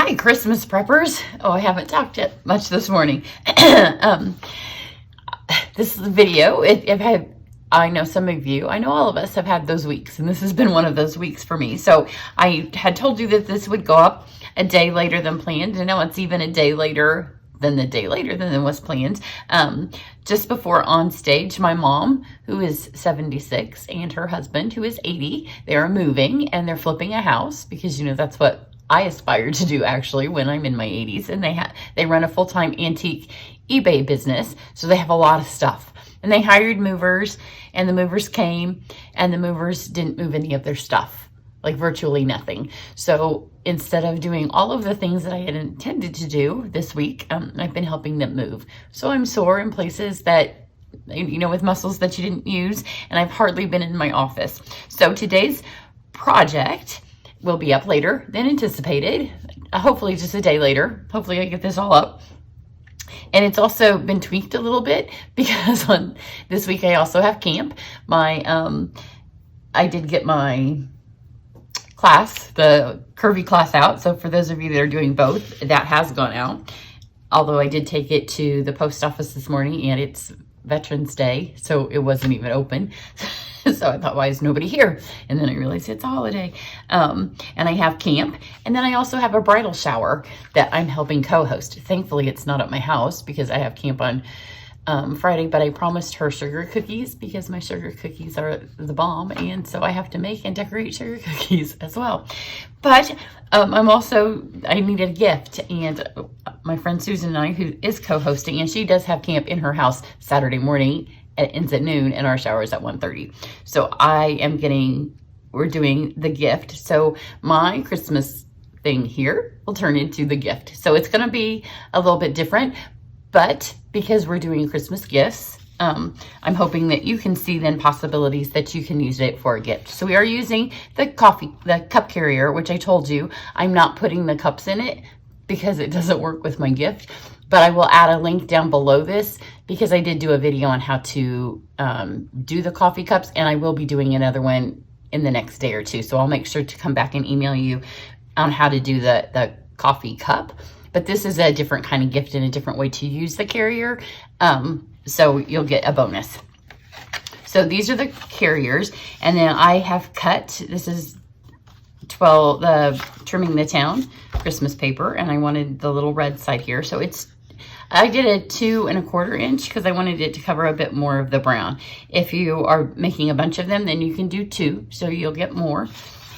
Hi, Christmas preppers. Oh, I haven't talked yet much this morning. This is a video. I know some of you, I know all of us have had those weeks, and this has been one of those weeks for me. So I had told you that this would go up a day later than planned, and now it's even a day later than was planned. Just before on stage, my mom, who is 76, and her husband, who is 80, they are moving and they're flipping a house because, you know, that's what I aspire to do actually when I'm in my 80s. And they run a full-time antique eBay business, so they have a lot of stuff. And they hired movers, and the movers came, and the movers didn't move any of their stuff, like virtually nothing. So instead of doing all of the things that I had intended to do this week, I've been helping them move. So I'm sore in places that, you know, with muscles that you didn't use, and I've hardly been in my office. So today's project will be up later than anticipated. Hopefully just a day later. Hopefully I get this all up. And it's also been tweaked a little bit because on this week I also have camp. I did get my class, the curvy class out. So for those of you that are doing both, that has gone out. Although I did take it to the post office this morning and it's Veterans Day, so it wasn't even open. So I thought, why is nobody here? And then I realized it's a holiday. And I have camp. And then I also have a bridal shower that I'm helping co-host. Thankfully, it's not at my house because I have camp on Friday, but I promised her sugar cookies because my sugar cookies are the bomb. And so I have to make and decorate sugar cookies as well. But I needed a gift. And my friend Susan and I, who is co-hosting, and she does have camp in her house Saturday morning. It ends at noon and our shower is at 1:30. So we're doing the gift. So my Christmas thing here will turn into the gift. So it's going to be a little bit different, but because we're doing Christmas gifts, I'm hoping that you can see then possibilities that you can use it for a gift. So we are using the cup carrier, which I told you I'm not putting the cups in it because it doesn't work with my gift. But I will add a link down below this because I did do a video on how to do the coffee cups, and I will be doing another one in the next day or two. So I'll make sure to come back and email you on how to do the coffee cup. But this is a different kind of gift and a different way to use the carrier. So you'll get a bonus. So these are the carriers. And then I have cut, this is the Trimming the Town Christmas paper, and I wanted the little red side here. So I did a 2 1/4 inch because I wanted it to cover a bit more of the brown. If you are making a bunch of them, then you can do 2, so you'll get more.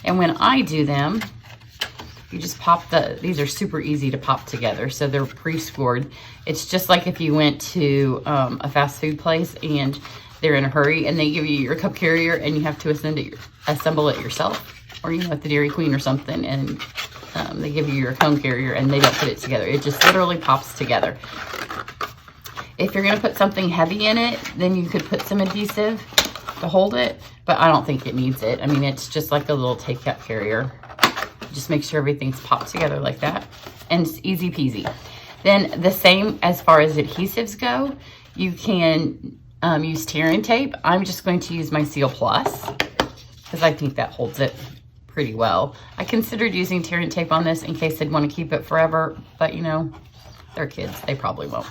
And when I do them, you just pop these are super easy to pop together. So they're pre-scored. It's just like if you went to a fast food place and they're in a hurry and they give you your cup carrier and you have to assemble it yourself. Or, you know, at the Dairy Queen or something, and they give you your cone carrier and they don't put it together. It just literally pops together. If you're going to put something heavy in it, then you could put some adhesive to hold it, but I don't think it needs it. I mean, it's just like a little take-up carrier. Just make sure everything's popped together like that, and it's easy peasy. Then the same as far as adhesives go, you can use tear and tape. I'm just going to use my Seal Plus because I think that holds it pretty well. I considered using tear and tape on this in case I'd want to keep it forever, but you know, they're kids. They probably won't.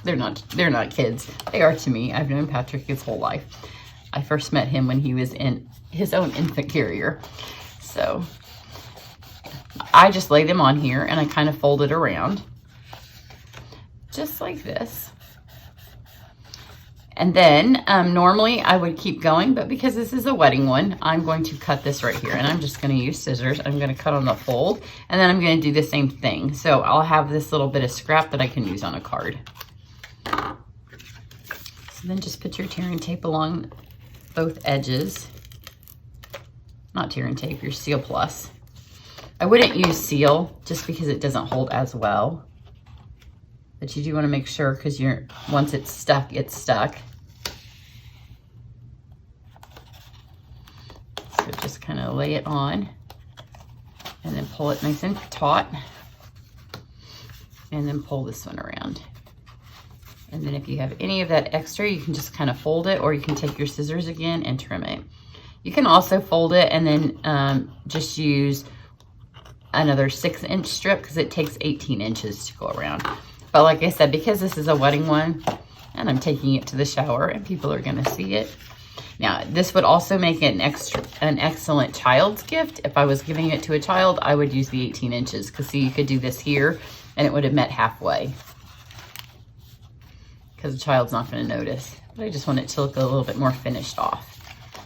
They're not kids. They are to me. I've known Patrick his whole life. I first met him when he was in his own infant carrier. So I just lay them on here and I kind of fold it around just like this. And then normally I would keep going, but because this is a wedding one, I'm going to cut this right here. And I'm just going to use scissors. I'm going to cut on the fold, and then I'm going to do the same thing. So I'll have this little bit of scrap that I can use on a card. So then just put your tear and tape along both edges. Not tear and tape, your Seal Plus. I wouldn't use Seal just because it doesn't hold as well. But you do want to make sure because once it's stuck, it's stuck. So just kind of lay it on and then pull it nice and taut. And then pull this one around. And then if you have any of that extra, you can just kind of fold it, or you can take your scissors again and trim it. You can also fold it and then just use another 6-inch strip because it takes 18 inches to go around. But like I said, because this is a wedding one and I'm taking it to the shower and people are going to see it. Now, this would also make it an excellent child's gift. If I was giving it to a child, I would use the 18 inches because see, you could do this here and it would have met halfway because the child's not going to notice. But I just want it to look a little bit more finished off.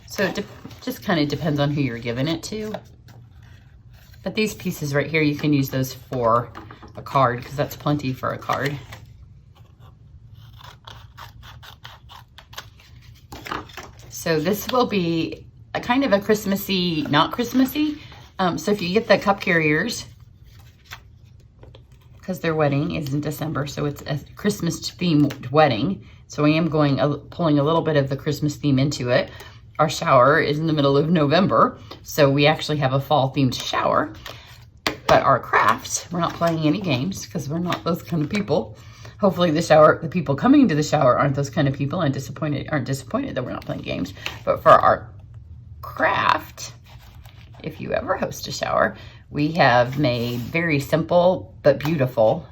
So it just kind of depends on who you're giving it to. But these pieces right here, you can use those for a card because that's plenty for a card. So this will be a kind of a Christmassy, not Christmassy. So if you get the cup carriers, because their wedding is in December, so it's a Christmas themed wedding. So I am pulling a little bit of the Christmas theme into it. Our shower is in the middle of November, so we actually have a fall themed shower. But our craft, we're not playing any games because we're not those kind of people. Hopefully the people coming to the shower aren't those kind of people and aren't disappointed that we're not playing games. But for our craft, if you ever host a shower, we have made very simple but beautiful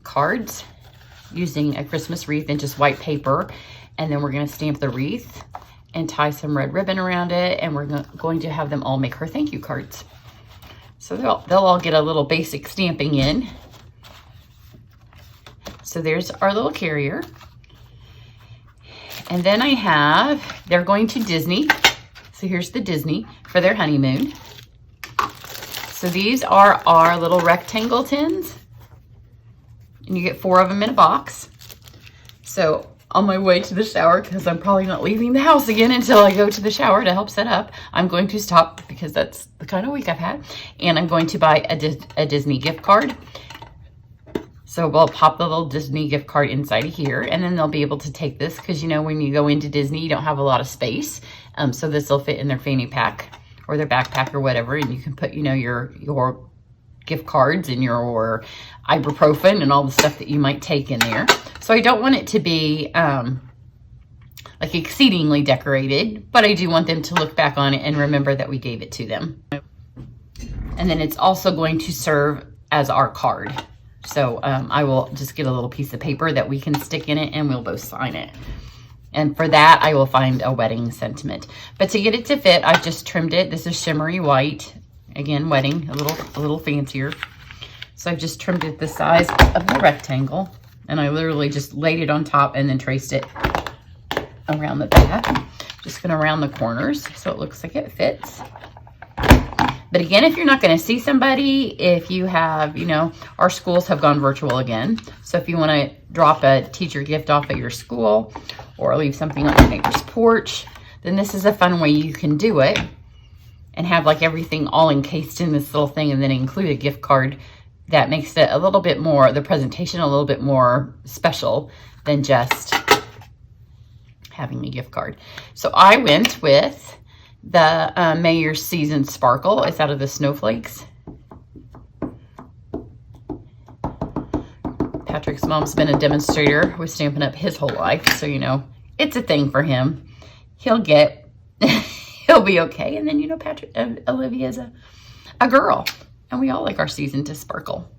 cards using a Christmas wreath and just white paper. And then we're going to stamp the wreath and tie some red ribbon around it. And we're going to have them all make her thank you cards. So they'll all get a little basic stamping in. So there's our little carrier. And then they're going to Disney. So here's the Disney for their honeymoon. So these are our little rectangle tins. And you get 4 of them in a box. So on my way to the shower, because I'm probably not leaving the house again until I go to the shower to help set up, I'm going to stop because that's the kind of week I've had. And I'm going to buy a Disney gift card. So we'll pop the little Disney gift card inside of here, and then they'll be able to take this because, you know, when you go into Disney, you don't have a lot of space. So this will fit in their fanny pack or their backpack or whatever, and you can put, you know, your gift cards and your ibuprofen and all the stuff that you might take in there. So I don't want it to be like exceedingly decorated, but I do want them to look back on it and remember that we gave it to them. And then it's also going to serve as our card. So I will just get a little piece of paper that we can stick in it and we'll both sign it. And for that, I will find a wedding sentiment. But to get it to fit, I've just trimmed it. This is shimmery white. Again, wedding, a little fancier. So I've just trimmed it the size of the rectangle. And I literally just laid it on top and then traced it around the back. Just gonna round the corners so it looks like it fits. But again, if you're not going to see somebody, if you have, you know, our schools have gone virtual again. So if you want to drop a teacher gift off at your school or leave something on your neighbor's porch, then this is a fun way you can do it and have like everything all encased in this little thing and then include a gift card that makes it a little bit more, the presentation a little bit more special than just having a gift card. So I went with the Mayor's Season Sparkle. It's out of the Snowflakes. Patrick's mom's been a demonstrator with Stampin' Up! His whole life, so you know, it's a thing for him. He'll be okay. And then, you know, Olivia's a girl, and we all like our season to sparkle.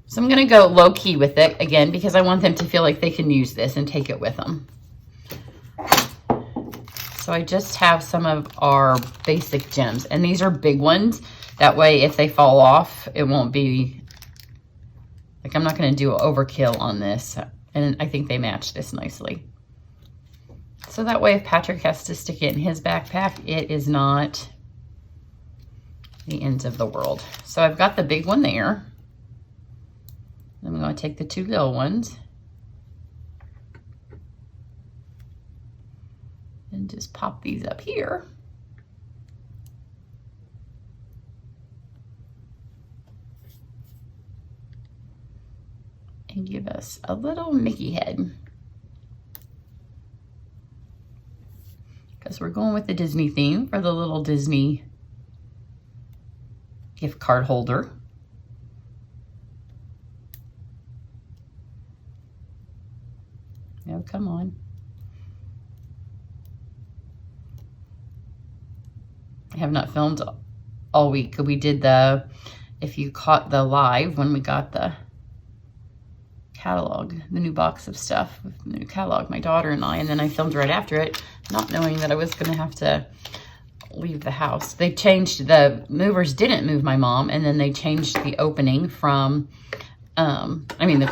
So I'm going to go low key with it again because I want them to feel like they can use this and take it with them. So I just have some of our basic gems, and these are big ones. That way, if they fall off, it won't be, like I'm not going to do overkill on this. And I think they match this nicely. So that way, if Patrick has to stick it in his backpack, it is not the ends of the world. So I've got the big one there. I'm going to take the 2 little ones and just pop these up here. And give us a little Mickey head. Because we're going with the Disney theme for the little Disney gift card holder. No, come on. I have not filmed all week. We did if you caught the live when we got the catalog, the new box of stuff with the new catalog, my daughter and I, and then I filmed right after it, not knowing that I was going to have to leave the house. They changed, the movers didn't move my mom, and then they changed the opening from, the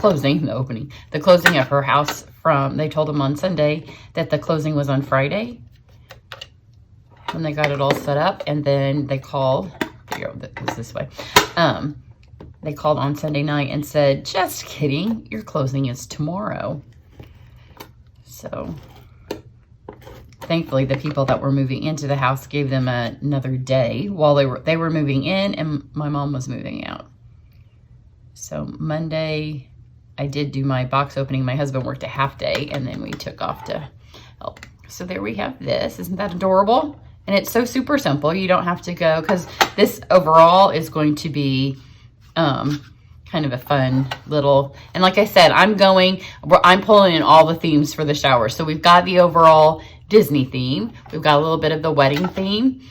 closing of her house from, they told them on Sunday that the closing was on Friday when they got it all set up, and then they called, that was this way, they called on Sunday night and said, just kidding, your closing is tomorrow. So thankfully the people that were moving into the house gave them another day while they were moving in and my mom was moving out. So Monday I did do my box opening. My husband worked a half day and then we took off to help. So there we have this. Isn't that adorable? And it's so super simple. You don't have to go, because this overall is going to be kind of a fun little, and like I said, I'm pulling in all the themes for the shower. So we've got the overall Disney theme. We've got a little bit of the wedding theme.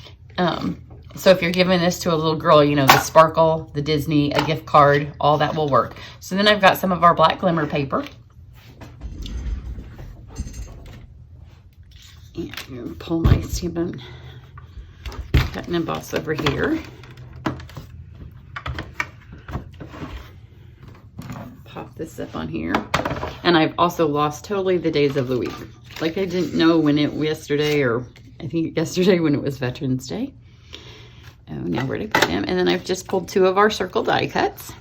So if you're giving this to a little girl, you know, the sparkle, the Disney, a gift card, all that will work. So then I've got some of our black glimmer paper. And I'm going to pull my Stampin' Cut and Emboss over here. Pop this up on here. And I've also lost totally the days of the week. Like I didn't know when yesterday, or I think yesterday when it was Veterans Day. Oh, now where did I put them? And then I've just pulled 2 of our circle die cuts.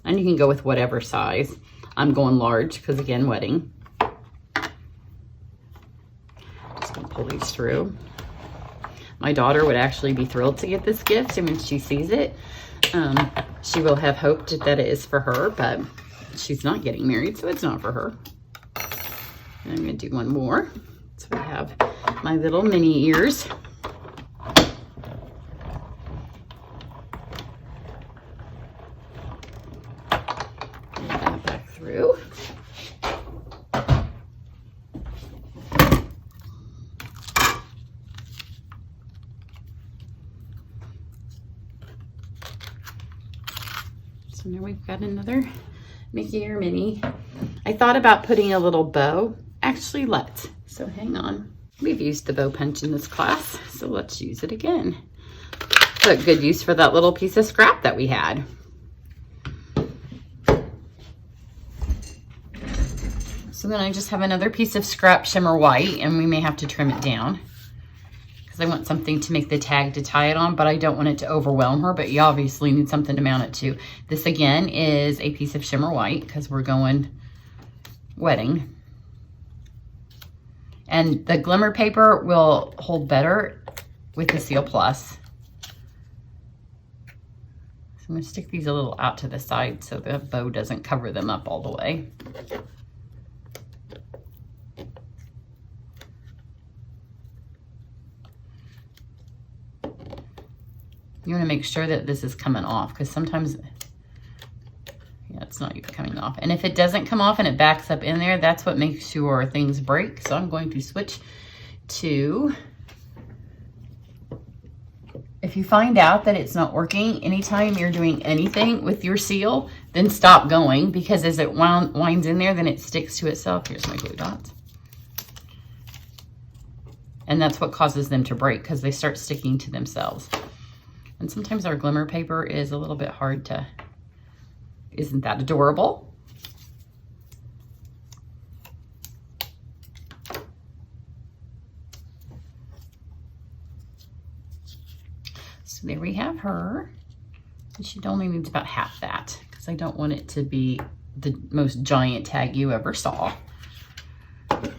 And you can go with whatever size. I'm going large because, again, wedding. Just going to pull these through. My daughter would actually be thrilled to get this gift, and when she sees it, she will have hoped that it is for her, but she's not getting married, so it's not for her. And I'm going to do one more. So we have my little mini ears. Through. So now we've got another Mickey or Minnie. I thought about putting a little bow. Actually, let's. So hang on. We've used the bow punch in this class, so let's use it again. But good use for that little piece of scrap that we had. So then I just have another piece of scrap shimmer white, and we may have to trim it down because I want something to make the tag to tie it on, but I don't want it to overwhelm her, but you obviously need something to mount it to. This again is a piece of shimmer white because we're going wedding. And the glimmer paper will hold better with the Seal Plus. So I'm going to stick these a little out to the side so the bow doesn't cover them up all the way. You want to make sure that this is coming off, because sometimes, yeah, it's not even coming off. And if it doesn't come off and it backs up in there, that's what makes sure things break. So I'm going to switch to, if you find out that it's not working, anytime you're doing anything with your seal, then stop going, because as it winds in there, then it sticks to itself. Here's my glue dots. And that's what causes them to break, because they start sticking to themselves. And sometimes our glimmer paper is a little bit hard to, isn't that adorable? So there we have her. And she only needs about half that, because I don't want it to be the most giant tag you ever saw. Let's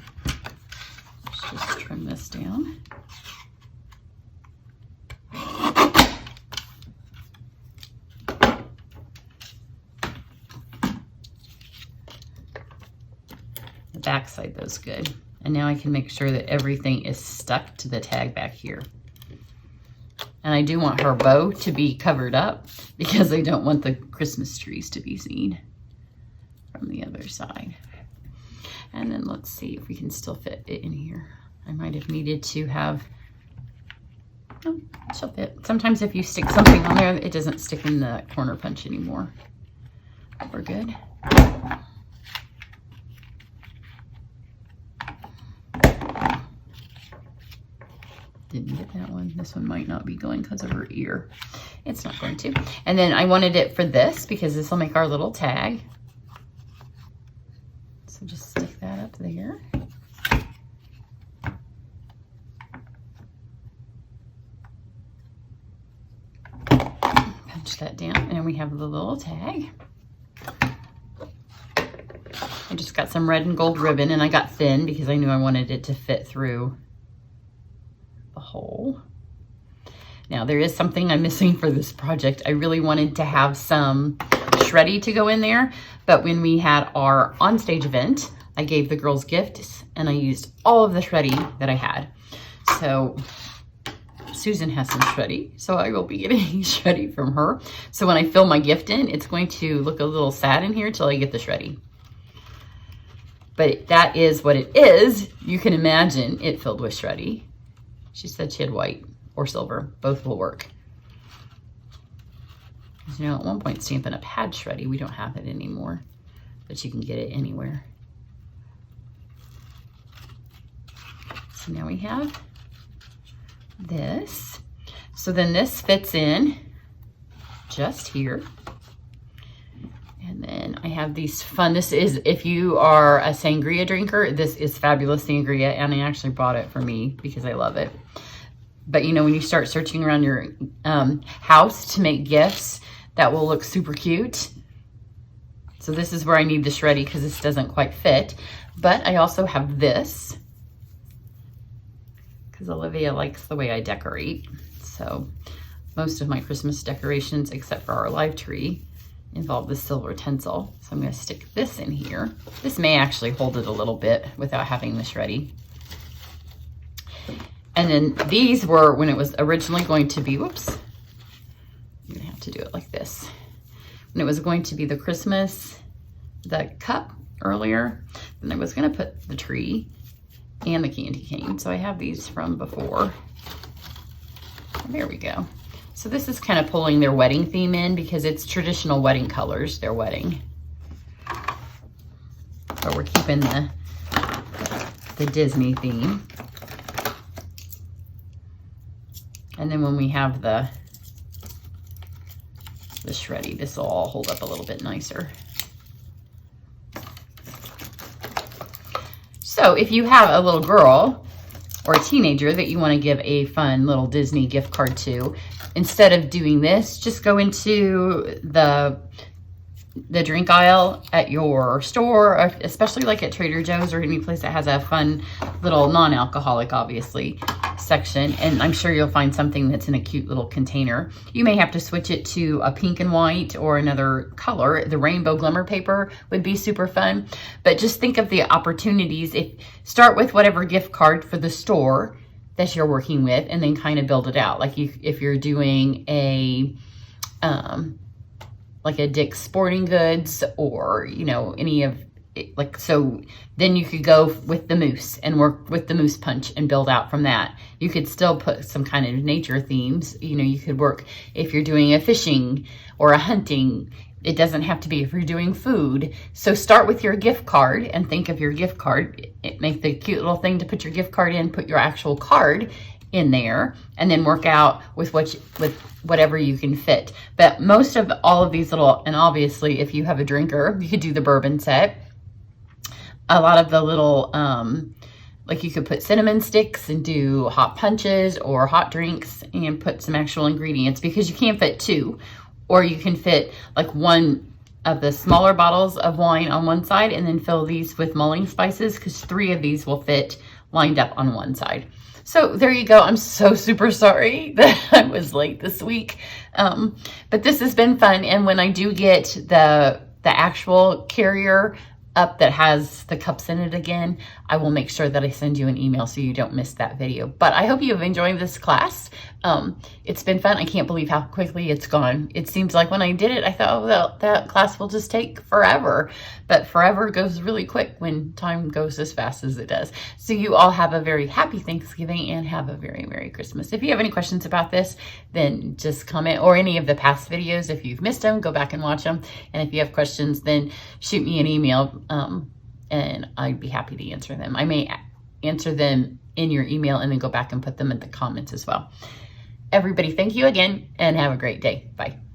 just trim this down. Backside those good. And now I can make sure that everything is stuck to the tag back here. And I do want her bow to be covered up because I don't want the Christmas trees to be seen from the other side. And then let's see if we can still fit it in here. I might have needed to have Oh, she'll fit. Sometimes if you stick something on there, it doesn't stick in the corner punch anymore. We're good. Didn't get that one. This one might not be going because of her ear. It's not going to. And then I wanted it for this because this will make our little tag. So just stick that up there. Punch that down and we have the little tag. I just got some red and gold ribbon and I got thin because I knew I wanted it to fit through the hole. Now there is something I'm missing for this project. I really wanted to have some shreddy to go in there, but when we had our onstage event, I gave the girls gifts and I used all of the shreddy that I had. So Susan has some shreddy, so I will be getting shreddy from her. So when I fill my gift in, it's going to look a little sad in here till I get the shreddy. But that is what it is. You can imagine it filled with shreddy. She said she had white or silver. Both will work. You know, at one point Stampin' Up! Had shreddy. We don't have it anymore, but you can get it anywhere. So now we have this. So then this fits in just here. And then I have these fun, this is, if you are a sangria drinker, this is fabulous sangria, and I actually bought it for me because I love it. But you know, when you start searching around your house to make gifts that will look super cute. So this is where I need the shreddy because this doesn't quite fit. But I also have this because Olivia likes the way I decorate. So most of my Christmas decorations, except for our live tree, involve the silver tinsel. So I'm going to stick this in here. This may actually hold it a little bit without having the shreddy. And then these were when it was originally going to be, whoops, I'm going to have to do it like this. When it was going to be the Christmas, the cup earlier, then I was going to put the tree and the candy cane. So I have these from before. And there we go. So this is kind of pulling their wedding theme in because it's traditional wedding colors, their wedding. But we're keeping the Disney theme. And then when we have the shreddy, this will all hold up a little bit nicer. So if you have a little girl or a teenager that you want to give a fun little Disney gift card to, instead of doing this, just go into the drink aisle at your store, especially like at Trader Joe's or any place that has a fun little non-alcoholic, obviously, section. And I'm sure you'll find something that's in a cute little container. You may have to switch it to a pink and white or another color. The rainbow glimmer paper would be super fun. But just think of the opportunities. Start with whatever gift card for the store that you're working with and then kind of build it out. Like if you're doing a like a Dick's Sporting Goods or, you know, any of like, so then you could go with the moose and work with the moose punch and build out from that. You could still put some kind of nature themes. You know, you could work if you're doing a fishing or a hunting. It doesn't have to be if you're doing food. So start with your gift card and think of your gift card. Make the cute little thing to put your gift card in, put your actual card in there, and then work out with whatever you can fit. But most of all of these little, and obviously if you have a drinker, you could do the bourbon set. A lot of the little, like you could put cinnamon sticks and do hot punches or hot drinks and put some actual ingredients because you can't fit two. Or you can fit like one of the smaller bottles of wine on one side and then fill these with mulling spices because 3 of these will fit lined up on one side. So there you go. I'm so super sorry that I was late this week. But this has been fun. And when I do get the actual carrier up that has the cups in it again, I will make sure that I send you an email so you don't miss that video. But I hope you have enjoyed this class. It's been fun. I can't believe how quickly it's gone. It seems like when I did it, I thought, oh, well, that class will just take forever. But forever goes really quick when time goes as fast as it does. So you all have a very happy Thanksgiving and have a very Merry Christmas. If you have any questions about this, then just comment, or any of the past videos. If you've missed them, go back and watch them. And if you have questions, then shoot me an email, and I'd be happy to answer them. I may answer them in your email and then go back and put them in the comments as well. Everybody, thank you again and have a great day. Bye.